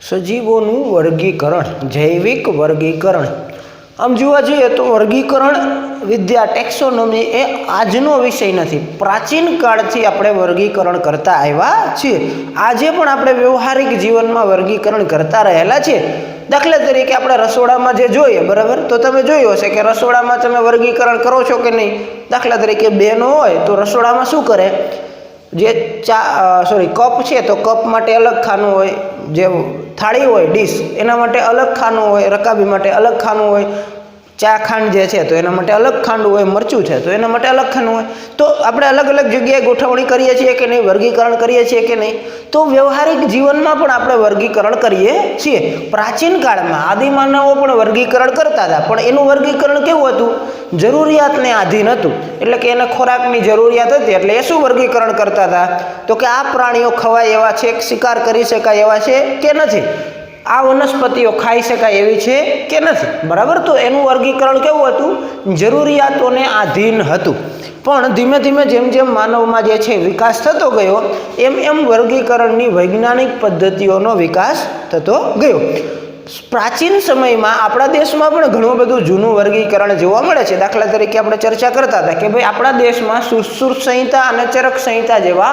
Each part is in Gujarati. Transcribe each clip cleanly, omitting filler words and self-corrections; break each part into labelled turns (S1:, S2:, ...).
S1: સજીવોનું વર્ગીકરણ, જૈવિક વર્ગીકરણ. આમ જોવા જઈએ તો વર્ગીકરણ વિદ્યા ટેક્સોનોમી એ આજનો વિષય નથી. પ્રાચીન કાળથી આપણે વર્ગીકરણ કરતા આવ્યા છીએ. આજે પણ આપણે વ્યવહારિક જીવનમાં વર્ગીકરણ કરતા રહેલા છીએ. દાખલા તરીકે આપણે રસોડામાં જે જોઈએ, બરાબર, તો તમે જોયું હશે કે રસોડામાં તમે વર્ગીકરણ કરો છો કે નહીં. દાખલા તરીકે બહેનો હોય તો રસોડામાં શું કરે, જે કપ છે તો કપ માટે અલગ ખાનું હોય, જે થાળી હોય ડીશ એના માટે અલગ ખાનું હોય, રકાબી માટે અલગ ખાનું હોય, ચા ખાંડ જે છે તો એના માટે અલગ ખાંડ હોય, મરચું છે તો એના માટે અલગ ખાંડ હોય. તો આપણે અલગ અલગ જગ્યાએ ગોઠવણી કરીએ છીએ કે નહીં, વર્ગીકરણ કરીએ છીએ કે નહીં. તો વ્યવહારિક જીવનમાં પણ આપણે વર્ગીકરણ કરીએ છીએ. પ્રાચીન કાળમાં આદિમાનવો પણ વર્ગીકરણ કરતા હતા, પણ એનું વર્ગીકરણ કેવું હતું? જરૂરિયાતને આધીન હતું. એટલે કે એને ખોરાકની જરૂરિયાત હતી એટલે એ શું વર્ગીકરણ કરતા હતા? તો કે આ પ્રાણીઓ ખવાય એવા છે, શિકાર કરી શકાય એવા છે કે નથી, આ વનસ્પતિઓ ખાઈ શકાય એવી છે કે નથી, બરાબર. તો એનું વર્ગીકરણ કેવું હતું? જરૂરિયાતોને આધીન હતું. પણ ધીમે ધીમે જેમ જેમ માનવમાં જે છે વિકાસ થતો ગયો, એમ એમ વર્ગીકરણની વૈજ્ઞાનિક પદ્ધતિઓનો વિકાસ થતો ગયો. પ્રાચીન સમયમાં આપણા દેશમાં પણ ઘણું બધું જૂનું વર્ગીકરણ જોવા મળે છે. દાખલા તરીકે આપણે ચર્ચા કરતા હતા કે ભાઈ આપણા દેશમાં સુશ્રુત સંહિતા અને ચરક સંહિતા જેવા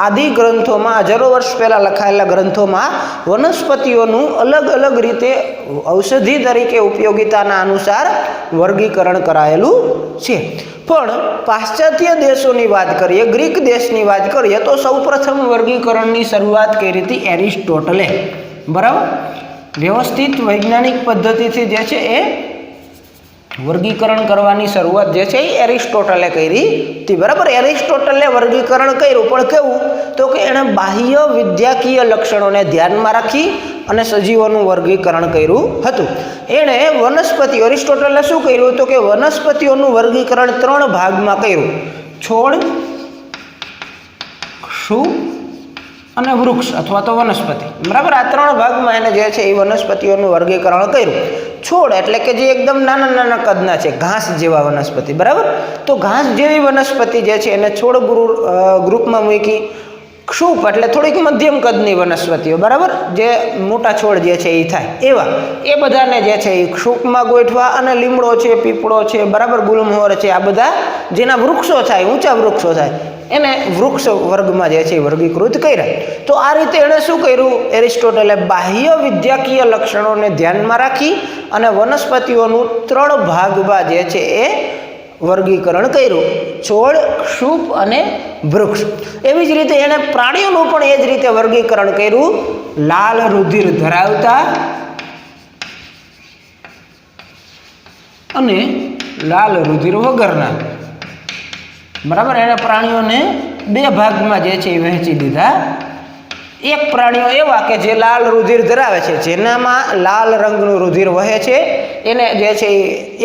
S1: આદિ ગ્રંથોમાં, હજારો વર્ષ પહેલાં લખાયેલા ગ્રંથોમાં વનસ્પતિઓનું અલગ અલગ રીતે ઔષધિ તરીકે ઉપયોગિતાના અનુસાર વર્ગીકરણ કરાયેલું છે. પણ પાશ્ચાત્ય દેશોની વાત કરીએ, ગ્રીક દેશની વાત કરીએ તો સૌપ્રથમ વર્ગીકરણની શરૂઆત કરી હતી એરિસ્ટોટલે, બરાબર. વ્યવસ્થિત વૈજ્ઞાનિક પદ્ધતિથી જે છે એ વર્ગીકરણ કરવાની શરૂઆત જે છે એ એરિસ્ટોટલે કરી હતી, બરાબર. એરિસ્ટોટલે વર્ગીકરણ કર્યું, પણ કેવું? તો કે એણે બાહ્ય વિદ્યાકીય લક્ષણોને ધ્યાનમાં રાખી અને સજીવોનું વર્ગીકરણ કર્યું હતું. એણે વનસ્પતિઓ, એરિસ્ટોટલે શું કર્યું? તો કે વનસ્પતિઓનું વર્ગીકરણ 3 ભાગમાં કર્યું: છોડ, ક્ષુપ અને વૃક્ષ અથવા તો વનસ્પતિ, બરાબર. આ 3 ભાગમાં એને જે છે એ વનસ્પતિઓનું વર્ગીકરણ કર્યું. છોડ એટલે કે જે એકદમ નાના નાના કદના છે, ઘાસ જેવા વનસ્પતિ, બરાબર. તો ઘાસ જેવી વનસ્પતિ જે છે એને છોડ ગ્રુપમાં મૂકી. ક્ષુપ એટલે થોડીક મધ્યમ કદની વનસ્પતિઓ, બરાબર, જે મોટા છોડ જે છે એ થાય એવા, એ બધાને જે છે એ ક્ષુપમાં ગોઠવા. અને લીમડો છે, પીપળો છે, બરાબર, ગુલમહોર છે, આ બધા જેના વૃક્ષો થાય, ઊંચા વૃક્ષો થાય, એને વૃક્ષ વર્ગમાં જે છે એ વર્ગીકૃત કર્યા. તો આ રીતે એણે શું કર્યું? એરિસ્ટોટલે બાહ્ય વિદ્યાકીય લક્ષણોને ધ્યાનમાં રાખી અને વનસ્પતિઓનું 3 ભાગમાં જે છે એ વર્ગીકરણ કર્યું: છોડ, ક્ષુપ અને વૃક્ષ. એવી જ રીતે એણે પ્રાણીઓનું પણ એ જ રીતે વર્ગીકરણ કર્યું: લાલ રુધિર ધરાવતા અને લાલ રુધિર વગરના, બરાબર. એણે પ્રાણીઓને 2 ભાગમાં જે છે એ વહેંચી દીધા. એક પ્રાણીઓ એવા કે જે લાલ રુધિર ધરાવે છે, જેનામાં લાલ રંગનું રુધિર વહે છે, એને જે છે એ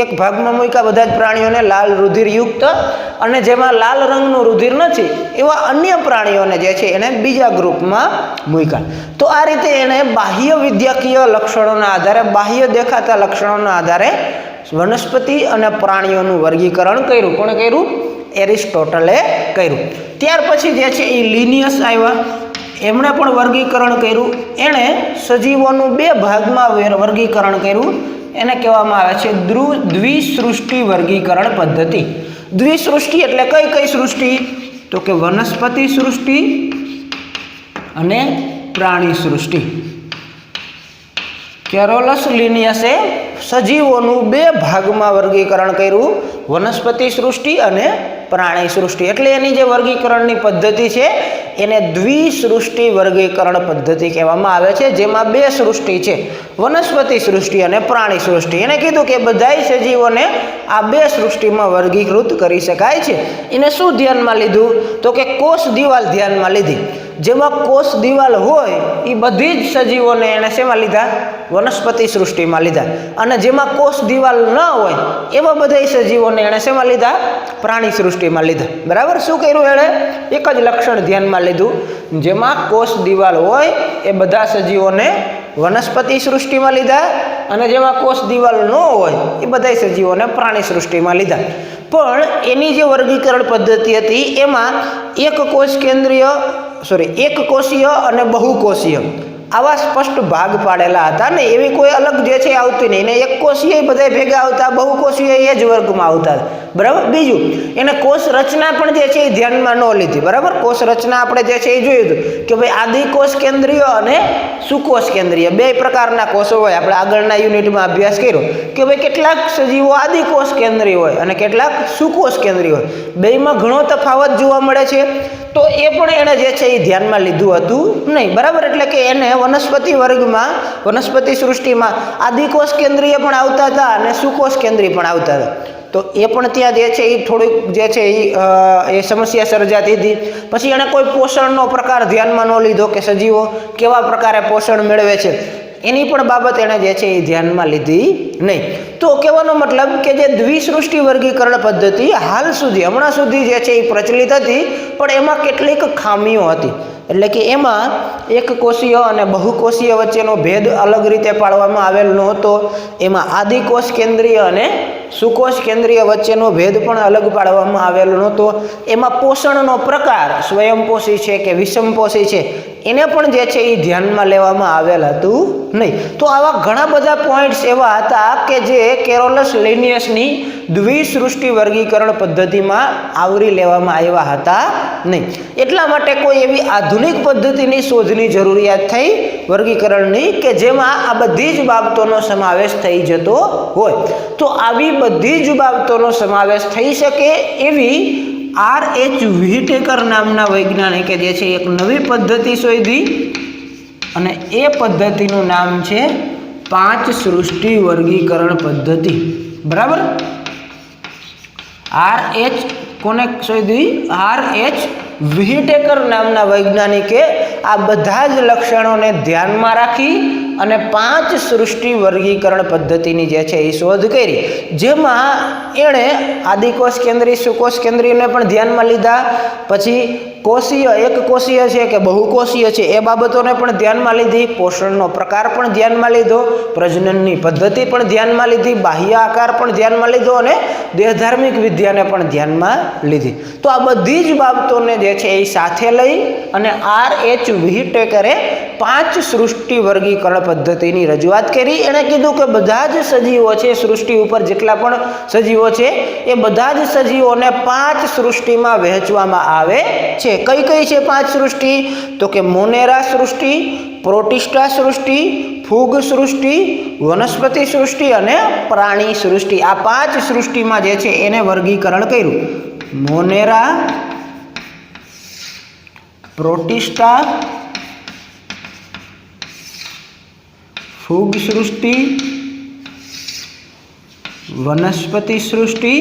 S1: એક ભાગમાં મૂક્યા બધા જ પ્રાણીઓને લાલ રુધિરયુક્ત. અને જેમાં લાલ રંગનું રુધિર નથી એવા અન્ય પ્રાણીઓને જે છે એને બીજા ગ્રુપમાં મૂક્યા. તો આ રીતે એણે બાહ્ય વિદ્યાકીય લક્ષણોના આધારે, બાહ્ય દેખાતા લક્ષણોના આધારે વનસ્પતિ અને પ્રાણીઓનું વર્ગીકરણ કર્યું. કોણે કર્યું? એરિસ્ટોટલે કર્યું. ત્યાર પછી જે છે એ લિનિયસ આવ્યા, એમણે પણ વર્ગીકરણ કર્યું. એણે સજીવોનું 2 ભાગમાં વર્ગીકરણ કર્યું. એને કહેવામાં આવે છે દ્વિસૃષ્ટિ વર્ગીકરણ પદ્ધતિ. દ્વિસૃષ્ટિ એટલે કઈ કઈ સૃષ્ટિ? તો કે વનસ્પતિ સૃષ્ટિ અને પ્રાણી સૃષ્ટિ. કેરોલસ લિનિયસે સજીવોનું 2 ભાગમાં વર્ગીકરણ કર્યું: વનસ્પતિ સૃષ્ટિ અને પ્રાણી સૃષ્ટિ. એટલે એની જે વર્ગીકરણની પદ્ધતિ છે એને દ્વિસૃષ્ટિ વર્ગીકરણ પદ્ધતિ કહેવામાં આવે છે, જેમાં 2 સૃષ્ટિ છે: વનસ્પતિ સૃષ્ટિ અને પ્રાણી સૃષ્ટિ. એને કીધું કે બધાય સજીવોને આ 2 સૃષ્ટિમાં વર્ગીકૃત કરી શકાય છે. એને શું ધ્યાનમાં લીધું? તો કે કોષ દિવાલ ધ્યાનમાં લીધી. જેમાં કોષ દિવાલ હોય એ બધી જ સજીવોને એણે શેમાં લીધા? વનસ્પતિ સૃષ્ટિમાં લીધા. અને જેમાં કોષ દિવાલ ન હોય એવા બધા સજીવોને એણે શેમાં લીધા? પ્રાણી સૃષ્ટિમાં લીધા, બરાબર. શું કર્યું એણે? એક જ લક્ષણ ધ્યાનમાં લીધું: જેમાં કોષ દિવાલ હોય એ બધા સજીવોને વનસ્પતિ સૃષ્ટિમાં લીધા, અને જેમાં કોષ દિવાલ ન હોય એ બધા સજીવોને પ્રાણી સૃષ્ટિમાં લીધા. પણ એની જે વર્ગીકરણ પદ્ધતિ હતી એમાં એક કોષીય અને બહુકોષીય આવા સ્પષ્ટ ભાગ પાડેલા હતા ને એવી કોઈ અલગ જે છે આવતી નહીં ને એક કોષીય બધા ભેગા આવતા, બહુકોષીય એ જ વર્ગમાં આવતા, બરાબર. બીજું એને કોષ રચના પણ જે છે એ ધ્યાનમાં ન લીધી, બરાબર. કોષ રચના આપણે જે છે એ જોયું હતું કે ભાઈ આદિકોષ કેન્દ્રીય અને સુકોષ કેન્દ્રીય બે પ્રકારના કોષો હોય. આપણે આગળના યુનિટમાં અભ્યાસ કર્યો કે ભાઈ કેટલાક સજીવો આદિકોષ કેન્દ્રીય હોય અને કેટલાક સુકોષ કેન્દ્રીય હોય. બેમાં ઘણો તફાવત જોવા મળે છે. તો એ પણ એણે જે છે એ ધ્યાનમાં લીધું હતું નહીં, બરાબર. એટલે કે એને વનસ્પતિ વર્ગમાં, વનસ્પતિ સૃષ્ટિમાં આદિકોષ કેન્દ્રીય પણ આવતા હતા અને સુકોષ કેન્દ્રીય પણ આવતા હતા. તો એ પણ ત્યાં જે છે એ થોડીક જે છે એ સમસ્યા સર્જાતી હતી. પછી એણે કોઈ પોષણનો પ્રકાર ધ્યાનમાં ન લીધો કે સજીવો કેવા પ્રકારે પોષણ મેળવે છે, એની પણ બાબત એણે જે છે એ ધ્યાનમાં લીધી નહીં. તો કહેવાનો મતલબ કે જે દ્વિસૃષ્ટિ વર્ગીકરણ પદ્ધતિ હાલ સુધી, હમણાં સુધી જે છે એ પ્રચલિત હતી, પણ એમાં કેટલીક ખામીઓ હતી. એટલે કે એમાં એક કોષીય અને બહુકોષીય વચ્ચેનો ભેદ અલગ રીતે પાડવામાં આવેલ ન હતો. એમાં આદિકોષ કેન્દ્રીય અને સુકોષ કેન્દ્રીય વચ્ચેનો ભેદ પણ અલગ પાડવામાં આવેલો નહોતો. એમાં પોષણનો પ્રકાર સ્વયંપોષી છે કે વિષમપોષી છે એને પણ જે છે એ ધ્યાનમાં લેવામાં આવેલ હતું નહીં. તો આવા ઘણા બધા પોઈન્ટ્સ એવા હતા કે જે કેરોલસ લિનિયસની દ્વિસૃષ્ટિ વર્ગીકરણ પદ્ધતિમાં આવરી લેવામાં આવ્યા હતા નહીં. એટલા માટે કોઈ એવી આધુનિક પદ્ધતિની શોધની જરૂરિયાત થઈ વર્ગીકરણની કે જેમાં આ બધી જ બાબતોનો સમાવેશ થઈ જતો હોય. તો આવી બધી જ બાબતોનો સમાવેશ થઈ શકે એવી R.H. વ્હિટેકર નામના વૈજ્ઞાનિકે જે છે એક નવી પદ્ધતિ શોધી અને એ પદ્ધતિનું નામ છે 5 સૃષ્ટિ વર્ગીકરણ પદ્ધતિ, બરાબર. R.H. કોને શોધી? R.H. વ્હિટેકર નામના વૈજ્ઞાનિકે આ બધા જ લક્ષણોને ધ્યાનમાં રાખી અને 5 સૃષ્ટિ વર્ગીકરણ પદ્ધતિની જે છે એ શોધ કરી, જેમાં એણે આદિકોષ કેન્દ્રીય, સુકોષ કેન્દ્રીયને પણ ધ્યાનમાં લીધા. પછી કોષીય, એક કોષીય છે કે બહુકોષીય છે એ બાબતોને પણ ધ્યાનમાં લીધી. પોષણનો પ્રકાર પણ ધ્યાનમાં લીધો, પ્રજનનની પદ્ધતિ પણ ધ્યાનમાં લીધી, બાહ્ય આકાર પણ ધ્યાનમાં લીધો અને દેહધાર્મિક વિદ્યાને પણ ધ્યાનમાં લીધી. તો આ બધી જ બાબતોને જે છે એ સાથે લઈ અને R.H. વ્હિટેકરે 5 સૃષ્ટિ વર્ગીકરણ પદ્ધતિની રજૂઆત કરી. એણે કીધું કે બધા જ સજીવો છે સૃષ્ટિ ઉપર, જેટલા પણ સજીવો છે એ બધા જ સજીવોને 5 સૃષ્ટિમાં વહેંચવામાં આવે છે. કઈ કઈ છે 5 સૃષ્ટિ? તો કે મોનેરા સૃષ્ટિ, પ્રોટિસ્ટા સૃષ્ટિ, ફૂગ સૃષ્ટિ, વનસ્પતિ સૃષ્ટિ અને પ્રાણી સૃષ્ટિ. આ 5 સૃષ્ટિમાં જે છે એને વર્ગીકરણ કર્યું. મોનેરા, પ્રોટિસ્ટા, ફૂગ સૃષ્ટિ, વનસ્પતિ સૃષ્ટિ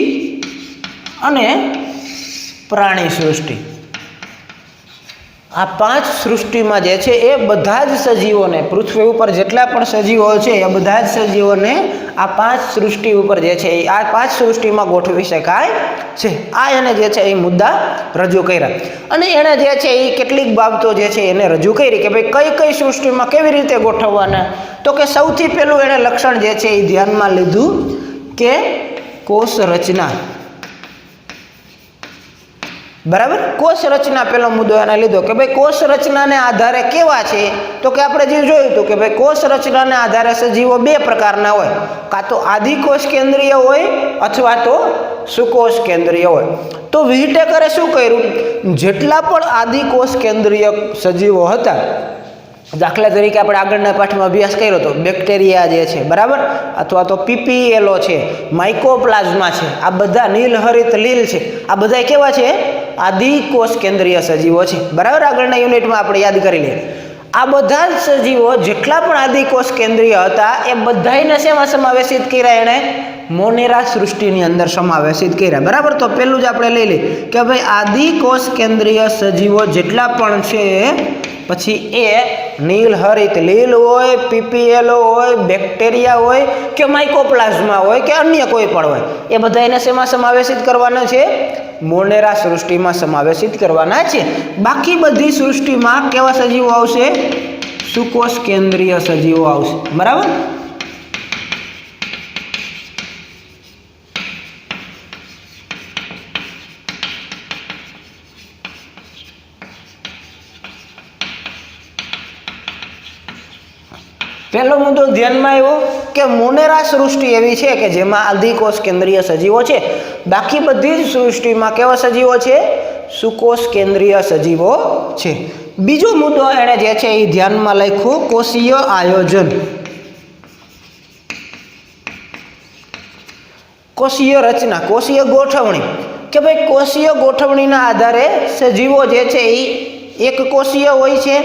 S1: અને પ્રાણી સૃષ્ટિ. આ 5 સૃષ્ટિમાં જે છે એ બધા જ સજીવોને, પૃથ્વી ઉપર જેટલા પણ સજીવો છે એ બધા જ સજીવોને આ 5 સૃષ્ટિ ઉપર જે છે એ આ 5 સૃષ્ટિમાં ગોઠવી શકાય છે. આ એને જે છે એ મુદ્દા રજૂ કર્યા અને એણે જે છે એ કેટલીક બાબતો જે છે એને રજૂ કરી કે ભાઈ કઈ કઈ સૃષ્ટિમાં કેવી રીતે ગોઠવવાના. તો કે સૌથી પહેલું એણે લક્ષણ જે છે એ ધ્યાનમાં લીધું કે કોષ રચના, બરાબર. કોષ રચના પહેલો મુદ્દો એને લીધો કે ભાઈ કોષ રચનાને આધારે કેવા છે. તો કે આપણે જે જોયું હતું કે ભાઈ કોષ રચનાને આધારે સજીવો બે પ્રકારના હોય, કાં તો આદિકોષ કેન્દ્રીય હોય અથવા તો સુકોષ કેન્દ્રીય હોય. તો વ્હિટેકરે શું કર્યું? જેટલા પણ આદિકોષ કેન્દ્રીય સજીવો હતા, દાખલા તરીકે આપણે આગળના પાઠમાં અભ્યાસ કર્યો તો બેક્ટેરિયા જે છે, બરાબર, અથવા તો પીપીએલો છે, માઇકોપ્લાઝ્મા છે, આ બધા નીલહરિત લીલ છે, આ બધા કેવા છે? આદિકોષ કેન્દ્રીય સજીવો છે, બરાબર. આગળના યુનિટમાં આપણે યાદ કરી લઈએ. આ બધા જ સજીવો જેટલા પણ આદિકોષ કેન્દ્રીય હતા એ બધાને શેમાં સમાવેશિત કર્યા? એણે મોનેરા સૃષ્ટિની અંદર સમાવેશિત કર્યા, બરાબર. તો પહેલું જ આપણે લઈ લઈએ કે ભાઈ આદિકોષ કેન્દ્રીય સજીવો જેટલા પણ છે, પછી એ નીલહરિત લીલ હોય, પીપીએલો હોય, બેક્ટેરિયા હોય કે માઇકોપ્લાઝ્મા હોય કે અન્ય કોઈ પણ હોય, એ બધા એને શેમાં સમાવેશિત કરવાના છે? મોનેરા સૃષ્ટિમાં સમાવેશિત કરવાના છે. બાકી બધી સૃષ્ટિમાં કેવા સજીવો આવશે? સુકોષ કેન્દ્રીય સજીવો આવશે, બરાબર. પહેલો મુદ્દો ધ્યાનમાં આવ્યો કે મોનેરા સૃષ્ટિ એવી છે કે જેમાં આદિકોષ કેન્દ્રીય સજીવો છે, બાકી બધી જ સૃષ્ટિમાં કેવા સજીવો છે? સુકોષ કેન્દ્રીય સજીવો છે. બીજો મુદ્દો એણે જે છે એ ધ્યાનમાં લખ્યો કોષીય આયોજન, કોષીય રચના, કોષીય ગોઠવણી, કે ભાઈ કોષીય ગોઠવણીના આધારે સજીવો જે છે એ એક કોષીય હોય છે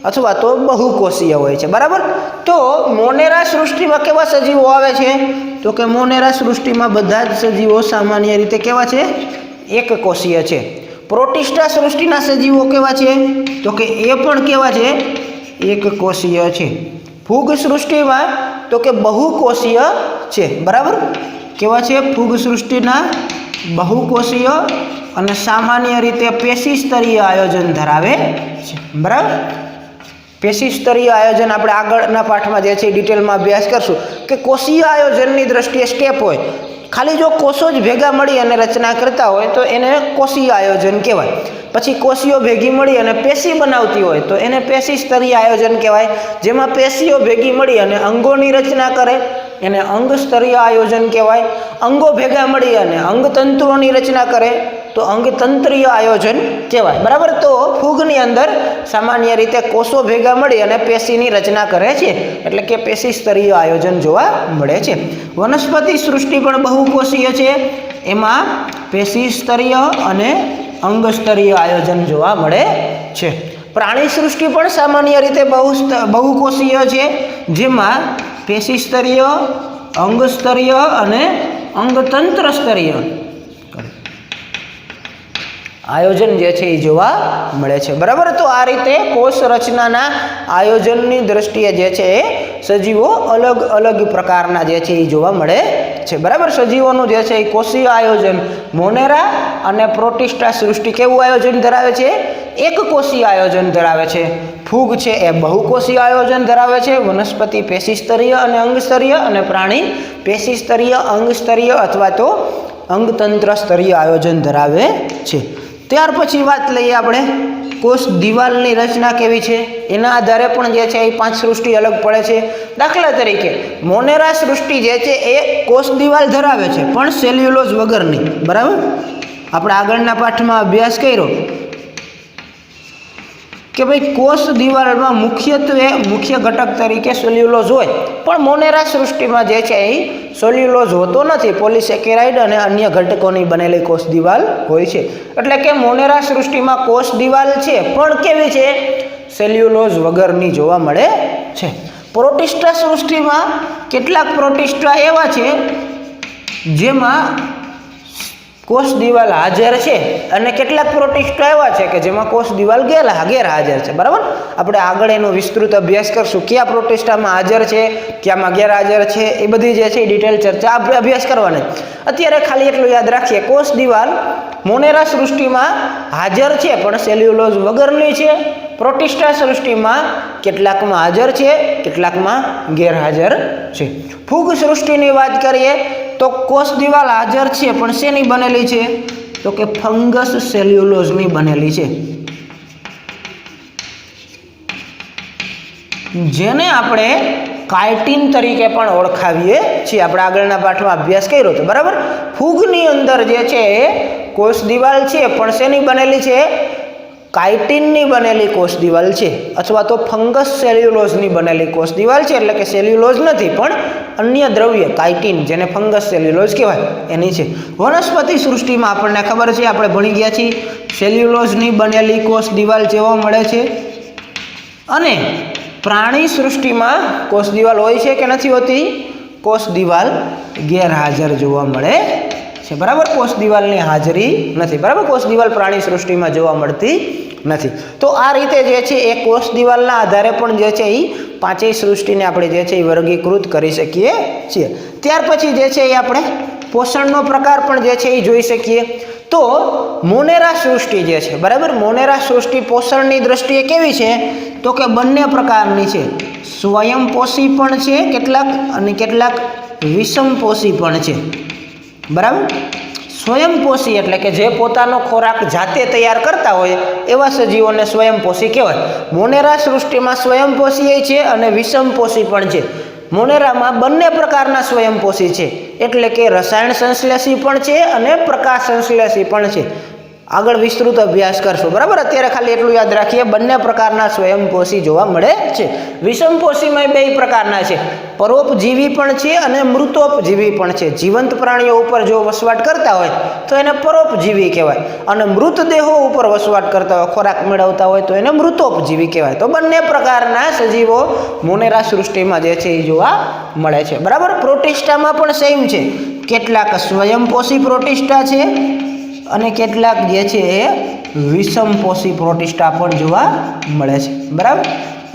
S1: અથવા તો બહુકોષીય હોય છે. બરાબર. તો મોનેરા સૃષ્ટિમાં કેવા સજીવો આવે છે? તો કે મોનેરા સૃષ્ટિમાં બધા જ સજીવો સામાન્ય રીતે કેવા છે? એક કોષીય છે. પ્રોટિસ્ટા સૃષ્ટિના સજીવો કેવા છે? તો કે એ પણ કેવા છે? એક કોષીય છે. ફૂગ સૃષ્ટિમાં તો કે બહુકોષીય છે. બરાબર. કેવા છે? ફૂગ સૃષ્ટિના બહુકોષીય અને સામાન્ય રીતે પેશી સ્તરીય આયોજન ધરાવે છે. બરાબર. પેશી સ્તરીય આયોજન આપણે આગળના પાઠમાં જે છે ડિટેલમાં અભ્યાસ કરશું કે કોષીય આયોજનની દ્રષ્ટિએ સ્ટેપ હોય. ખાલી જો કોષો જ ભેગા મળી અને રચના કરતા હોય તો એને કોષીય આયોજન કહેવાય. પછી કોષીઓ ભેગી મળી અને પેશી બનાવતી હોય તો એને પેશી સ્તરીય આયોજન કહેવાય. જેમાં પેશીઓ ભેગી મળી અને અંગોની રચના કરે એને અંગ સ્તરીય આયોજન કહેવાય. અંગો ભેગા મળી અને અંગતંતુઓની રચના કરે તો અંગતંત્રીય આયોજન કહેવાય. બરાબર. તો ફૂગની અંદર સામાન્ય રીતે કોષો ભેગા મળી અને પેશીની રચના કરે છે એટલે કે પેશી સ્તરીય આયોજન જોવા મળે છે. વનસ્પતિ સૃષ્ટિ પણ બહુકોષીય છે, એમાં પેશી સ્તરીય અને અંગ સ્તરીય આયોજન જોવા મળે છે. પ્રાણી સૃષ્ટિ પણ સામાન્ય રીતે બહુકોષીય છે, જેમાં પેશી સ્તરીય, અંગ સ્તરીય અને અંગતંત્ર સ્તરીય આયોજન જે છે એ જોવા મળે છે. બરાબર. તો આ રીતે કોષ રચનાના આયોજનની દ્રષ્ટિએ જે છે એ સજીવો અલગ અલગ પ્રકારના જે છે એ જોવા મળે છે. બરાબર. સજીવોનું જે છે એ કોષીય આયોજન મોનેરા અને પ્રોટિસ્ટા સૃષ્ટિ કેવું આયોજન ધરાવે છે? એક કોષીય આયોજન ધરાવે છે. ફૂગ છે એ બહુકોષીય આયોજન ધરાવે છે. વનસ્પતિ પેશી સ્તરીય અને અંગ સ્તરીય અને પ્રાણી પેશી સ્તરીય, અંગ સ્તરીય અથવા તો અંગતંત્ર સ્તરીય આયોજન ધરાવે છે. ત્યાર પછી વાત લઈએ આપણે કોષ દિવાલની રચના કેવી છે એના આધારે પણ જે છે એ 5 સૃષ્ટિ અલગ પડે છે. દાખલા તરીકે મોનેરા સૃષ્ટિ જે છે એ કોષ દિવાલ ધરાવે છે પણ સેલ્યુલોઝ વગરની. બરાબર. આપણે આગળના પાઠમાં અભ્યાસ કર્યો કે ભાઈ કોષ દિવાલમાં મુખ્યત્વે મુખ્ય ઘટક તરીકે સેલ્યુલોઝ હોય પણ મોનેરા સૃષ્ટિમાં જે છે એ સેલ્યુલોઝ હોતો નથી. પોલિસેકેરાઇડ અને અન્ય ઘટકોની બનેલી કોષ દિવાલ હોય છે. એટલે કે મોનેરા સૃષ્ટિમાં કોષ દિવાલ છે પણ કેવી છે? સેલ્યુલોઝ વગરની જોવા મળે છે. પ્રોટિસ્ટા સૃષ્ટિમાં કેટલાક પ્રોટિસ્ટા એવા છે જેમાં કોષ દિવાલ હાજર છે અને કેટલાક પ્રોટિસ્ટા એવા છે કે જેમાં કોષ દિવાલ ગેરહાજર છે. બરાબર. આપણે આગળ એનો વિસ્તૃત અભ્યાસ કરશું કયા પ્રોટિસ્ટામાં હાજર છે, ક્યાંમાં ગેરહાજર છે, એ બધી જે છે ડિટેલ ચર્ચા આપણે અભ્યાસ કરવાની. અત્યારે ખાલી એટલું યાદ રાખીએ કોષ દિવાલ મોનેરા સૃષ્ટિમાં હાજર છે પણ સેલ્યુલોઝ વગરની છે. પ્રોટિસ્ટા સૃષ્ટિમાં કેટલાકમાં હાજર છે, કેટલાકમાં ગેરહાજર છે. ફૂગ સૃષ્ટિની વાત કરીએ તો કોષ દિવાલ હાજર છે પણ શેની બનેલી છે? તો કે ફંગસ સેલ્યુલોઝની બનેલી છે, જેને આપણે કાઇટિન તરીકે પણ ઓળખાવીએ છીએ. આપણે આગળના પાઠમાં અભ્યાસ કર્યો હતો. બરાબર. ફૂગની અંદર જે છે એ કોષ દિવાલ છે પણ શેની બનેલી છે? કાઇટિનની બનેલી કોષ દિવાલ છે અથવા તો ફંગસ સેલ્યુલોઝની બનેલી કોષ દિવાલ છે. એટલે કે સેલ્યુલોઝ નથી પણ અન્ય દ્રવ્ય કાઇટિન જેને ફંગસ સેલ્યુલોઝ કહેવાય એની છે. વનસ્પતિ સૃષ્ટિમાં આપણને ખબર છે, આપણે ભણી ગયા છીએ, સેલ્યુલોઝની બનેલી કોષ દિવાલ જોવા મળે છે. અને પ્રાણી સૃષ્ટિમાં કોષ દિવાલ હોય છે કે નથી હોતી? કોષ દિવાલ ગેરહાજર જોવા મળે છે. બરાબર. કોષ દિવાલની હાજરી નથી. બરાબર. કોષ દિવાલ પ્રાણી સૃષ્ટિમાં જોવા મળતી નથી. તો આ રીતે જે છે એ કોષ દિવાલના આધારે પણ જે છે એ 5 સૃષ્ટિને આપણે જે છે એ વર્ગીકૃત કરી શકીએ છીએ. ત્યાર પછી જે છે એ આપણે પોષણનો પ્રકાર પણ જે છે એ જોઈ શકીએ. તો મોનેરા સૃષ્ટિ જે છે, બરાબર, મોનેરા સૃષ્ટિ પોષણની દ્રષ્ટિએ કેવી છે? તો કે બંને પ્રકારની છે. સ્વયંપોષી પણ છે કેટલાક અને કેટલાક વિષમપોષી પણ છે. બરાબર. સ્વયંપોષી એટલે કે જે પોતાનો ખોરાક જાતે તૈયાર કરતા હોય એવા સજીવોને સ્વયંપોષી કહેવાય. મોનેરા સૃષ્ટિમાં સ્વયંપોષી છે અને વિષમપોષી પણ છે. મોનેરામાં બંને પ્રકારના સ્વયંપોષી છે, એટલે કે રસાયણ સંશ્લેષી પણ છે અને પ્રકાશ સંશ્લેષી પણ છે. આગળ વિસ્તૃત અભ્યાસ કરશું, બરાબર. અત્યારે ખાલી એટલું યાદ રાખીએ, બંને પ્રકારના સ્વયંપોષી જોવા મળે છે. વિષમપોષીમાં બે પ્રકારના છે, પરોપજીવી પણ છે અને મૃતોપજીવી પણ છે. જીવંત પ્રાણીઓ ઉપર જો વસવાટ કરતા હોય તો એને પરોપજીવી કહેવાય, અને મૃતદેહો ઉપર વસવાટ કરતા હોય, ખોરાક મેળવતા હોય તો એને મૃતોપજીવી કહેવાય. તો બંને પ્રકારના સજીવો મોનેરા સૃષ્ટિમાં જે છે એ જોવા મળે છે, બરાબર. પ્રોટિસ્ટામાં પણ સેમ છે. કેટલાક સ્વયંપોષી પ્રોટિસ્ટા છે અને કેટલાક જે છે એ વિષમપોષી પ્રોટિસ્ટા પણ જોવા મળે છે, બરાબર.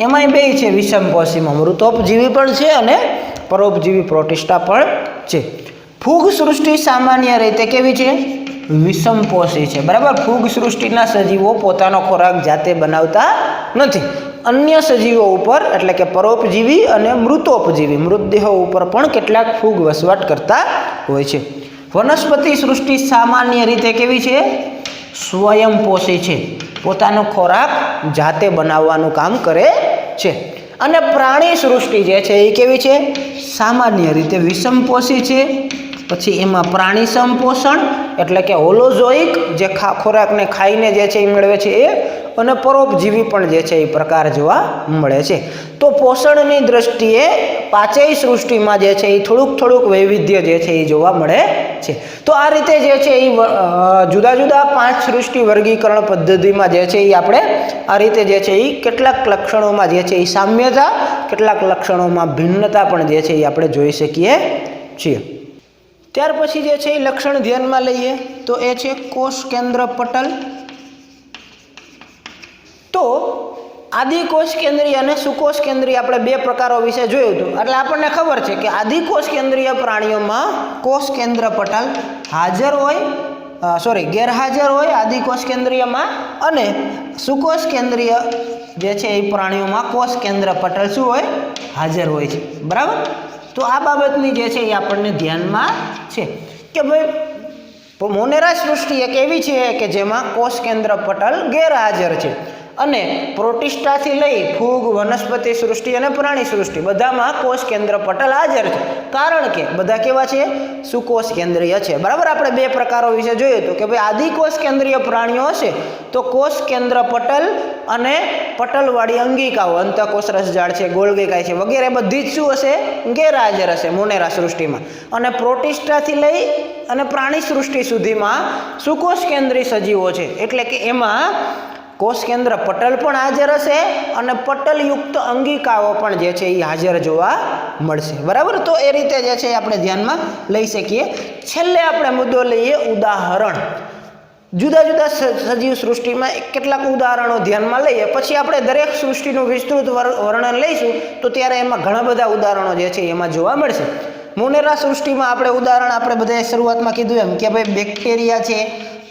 S1: એમાંય બે છે, વિષમપોષીમાં મૃતોપજીવી પણ છે અને પરોપજીવી પ્રોટિસ્ટા પણ છે. ફૂગ સૃષ્ટિ સામાન્ય રીતે કેવી છે? વિષમપોષી છે, બરાબર. ફૂગ સૃષ્ટિના સજીવો પોતાનો ખોરાક જાતે બનાવતા નથી. અન્ય સજીવો ઉપર એટલે કે પરોપજીવી અને મૃતોપજીવી મૃતદેહો ઉપર પણ કેટલાક ફૂગ વસવાટ કરતા હોય છે. વનસ્પતિ સૃષ્ટિ સામાન્ય રીતે કેવી છે? સ્વયંપોષી છે, પોતાનો ખોરાક જાતે બનાવવાનું કામ કરે છે. અને પ્રાણી સૃષ્ટિ જે છે એ કેવી છે? સામાન્ય રીતે વિષમપોષી છે. પછી એમાં પ્રાણી સંપોષણ એટલે કે હોલોઝોઇક, જે ખોરાકને ખાઈને જે છે એ મેળવે છે એ, અને પરોપજીવી પણ જે છે એ પ્રકાર જોવા મળે છે. તો પોષણની દ્રષ્ટિએ પાંચેય સૃષ્ટિમાં જે છે એ થોડુંક વૈવિધ્ય જે છે એ જોવા મળે છે. તો આ રીતે જે છે એ જુદા જુદા 5 સૃષ્ટિ વર્ગીકરણ પદ્ધતિમાં જે છે એ આપણે આ રીતે જે છે એ કેટલાક લક્ષણોમાં જે છે એ સામ્યતા, કેટલાક લક્ષણોમાં ભિન્નતા પણ જે છે એ આપણે જોઈ શકીએ છીએ. ત્યાર પછી જે છે એ લક્ષણ ધ્યાનમાં લઈએ તો એ છે કોષ કેન્દ્ર પટલ. તો આદિકોષ કેન્દ્રીય અને સુકોષ કેન્દ્રીય આપણે બે પ્રકારો વિશે જોયું હતું, એટલે આપણને ખબર છે કે આદિકોષ કેન્દ્રીય પ્રાણીઓમાં કોષ કેન્દ્ર પટલ હાજર હોય, ગેરહાજર હોય આદિકોષ કેન્દ્રીયમાં, અને સુકોષ કેન્દ્રીય જે છે એ પ્રાણીઓમાં કોષ કેન્દ્ર પટલ શું હોય? હાજર હોય છે, બરાબર. તો આ બાબતની જે છે એ આપણને ધ્યાનમાં છે કે ભાઈ મોનેરા સૃષ્ટિ એક એવી છે કે જેમાં કોષ કેન્દ્ર પટલ ગેરહાજર છે, અને પ્રોટિસ્ટાથી લઈ ફૂગ, વનસ્પતિ સૃષ્ટિ અને પ્રાણી સૃષ્ટિ બધામાં કોષ કેન્દ્ર પટલ હાજર છે, કારણ કે બધા કેવા છે? સુકોષ કેન્દ્રીય છે, બરાબર. આપણે બે પ્રકારો વિશે જોયું હતું કે ભાઈ આદિકોષ કેન્દ્રીય પ્રાણીઓ હશે તો કોષ કેન્દ્ર પટલ અને પટલવાળી અંગિકાઓ, અંતઃકોષ રસજાળ છે, ગોલ્ગી કાય છે વગેરે બધી જ શું હશે? ગેરહાજર હશે મોનેરા સૃષ્ટિમાં. અને પ્રોટિસ્ટાથી લઈ અને પ્રાણી સૃષ્ટિ સુધીમાં સુકોષ કેન્દ્રીય સજીવો છે, એટલે કે એમાં કોષ કેન્દ્ર પટલ પણ હાજર હશે અને પટલયુક્ત અંગિકાઓ પણ જે છે એ હાજર જોવા મળશે, બરાબર. તો એ રીતે જે છે આપણે ધ્યાનમાં લઈ શકીએ. છેલ્લે આપણે મુદ્દો લઈએ ઉદાહરણ. જુદા જુદા સજીવ સૃષ્ટિમાં કેટલાક ઉદાહરણો ધ્યાનમાં લઈએ, પછી આપણે દરેક સૃષ્ટિનું વિસ્તૃત વર્ણન લઈશું તો ત્યારે એમાં ઘણા બધા ઉદાહરણો જે છે એમાં જોવા મળશે. મોનેરા સૃષ્ટિમાં આપણે ઉદાહરણ આપણે બધાએ શરૂઆતમાં કીધું એમ કે ભાઈ બેક્ટેરિયા છે,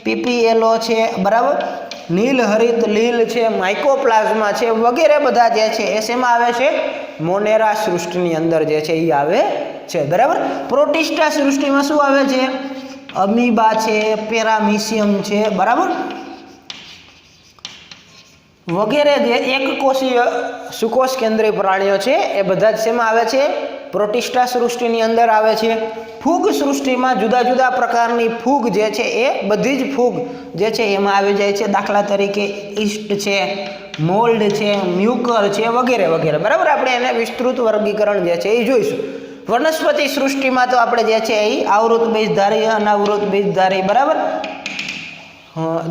S1: પીપીએલો છે, બરાબર, નીલહરિત લીલ છે, માઇકોપ્લાઝમા છે વગેરે બધા જે છે એ શેમાં આવે છે? મોનેરા સૃષ્ટિની અંદર જે છે એ આવે છે, બરાબર. પ્રોટિસ્ટા સૃષ્ટિમાં શું આવે છે? અમીબા છે, પેરામિશિયમ છે, બરાબર, વગેરે જે એકકોષીય સુકોષ કેન્દ્રીય પ્રાણીઓ છે એ બધા જ શેમાં આવે છે? પ્રોટિસ્ટા સૃષ્ટિની અંદર આવે છે. ફૂગ સૃષ્ટિમાં જુદા જુદા પ્રકારની ફૂગ જે છે એ બધી જ ફૂગ જે છે એમાં આવી જાય છે, દાખલા તરીકે ઈસ્ટ છે, મોલ્ડ છે, મ્યુકર છે વગેરે વગેરે, બરાબર. આપણે એને વિસ્તૃત વર્ગીકરણ જે છે એ જોઈશું. વનસ્પતિ સૃષ્ટિમાં તો આપણે જે છે એ આવૃત બીજધારી, અનાવૃત બીજધારી, બરાબર,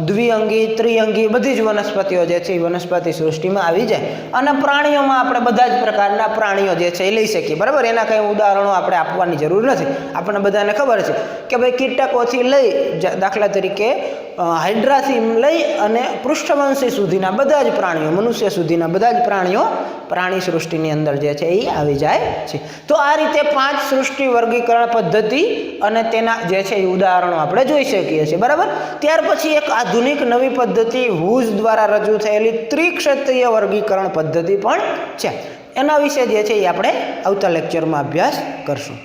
S1: દ્વિઅંગી, ત્રિઅંગી બધી જ વનસ્પતિઓ જે છે એ વનસ્પતિ સૃષ્ટિમાં આવી જાય. અને પ્રાણીઓમાં આપણે બધા જ પ્રકારના પ્રાણીઓ જે છે એ લઈ શકીએ, બરાબર. એના કંઈ ઉદાહરણો આપણે આપવાની જરૂર નથી, આપણને બધાને ખબર છે કે ભાઈ કીટકોથી લઈ દાખલા તરીકે હાઇડ્રાથી લઈ અને પૃષ્ઠવંશી સુધીના બધા જ પ્રાણીઓ, મનુષ્ય સુધીના બધા જ પ્રાણીઓ પ્રાણી સૃષ્ટિની અંદર જે છે એ આવી જાય છે. તો આ રીતે 5 સૃષ્ટિ વર્ગીકરણ પદ્ધતિ અને તેના જે છે એ ઉદાહરણો આપણે જોઈ શકીએ છીએ, બરાબર. ત્યાર પછી એક આધુનિક નવી પદ્ધતિ વુઝ દ્વારા રજૂ થયેલી ત્રિક્ષેત્રીય વર્ગીકરણ પદ્ધતિ પણ છે. એના વિશે જે છે એ આપણે આવતા લેક્ચરમાં અભ્યાસ કરશું.